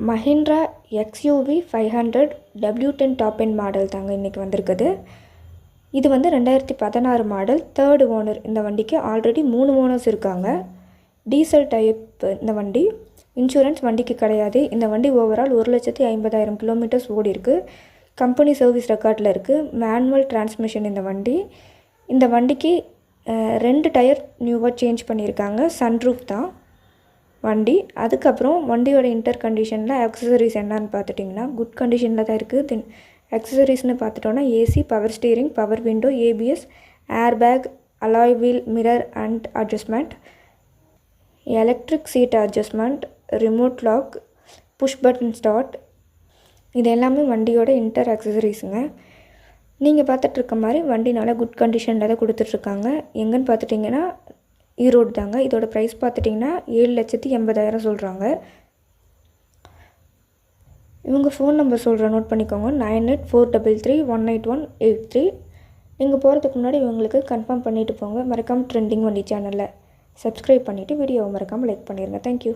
Mahindra XUV 500 W10 top end model தாங்க இன்றைக்கி வந்திருக்குது. இது வந்து 2016 மாடல், தேர்டு ஓனர். இந்த வண்டிக்கு ஆல்ரெடி 3 ஓனர்ஸ் இருக்காங்க. டீசல் டைப் இந்த வண்டி. இன்சூரன்ஸ் வண்டிக்கு கிடையாது. இந்த வண்டி ஓவரால் 1,50,000 கிலோமீட்டர்ஸ் ஓடி இருக்குது. கம்பெனி சர்வீஸ் ரெக்கார்டில் இருக்குது. மேனுவல் டிரான்ஸ்மிஷன் இந்த வண்டி. இந்த வண்டிக்கு 2 டயர் நியூவாக சேஞ்ச் பண்ணியிருக்காங்க. சன்ரூஃப் தான் வண்டி. அதுக்கப்புறம் வண்டியோட இன்டர் கண்டிஷனில் ஆக்சசரிஸ் என்னன்னு பார்த்துட்டிங்கன்னா குட் கண்டிஷனில் தான் இருக்குது. தென் ஆக்சசரிஸ்னு பார்த்துட்டோன்னா AC, power steering, power window, ABS, airbag, alloy wheel, mirror and adjustment, electric seat adjustment, remote lock, push button start, இது எல்லாமே வண்டியோட இன்டர் ஆக்சசரிஸுங்க. நீங்கள் பார்த்துட்ருக்க மாதிரி வண்டி நல்லா குட் கண்டிஷனில் தான் கொடுத்துட்ருக்காங்க. எங்கன்னு பார்த்துட்டிங்கன்னா ஈரோடு தாங்க. இதோட ப்ரைஸ் பார்த்துட்டிங்கன்னா 7,80,000 சொல்கிறாங்க. இவங்க ஃபோன் நம்பர் சொல்கிறேன், நோட் பண்ணிக்கோங்க. 9843318183. நீங்கள் போகிறதுக்கு முன்னாடி இவங்களுக்கு கன்ஃபார்ம் பண்ணிவிட்டு போங்க. மறக்காமல் ட்ரெண்டிங் வண்டி சேனலில் சப்ஸ்கிரைப் பண்ணிவிட்டு வீடியோவை மறக்காமல் லைக் பண்ணிடுங்க. தேங்க்யூ.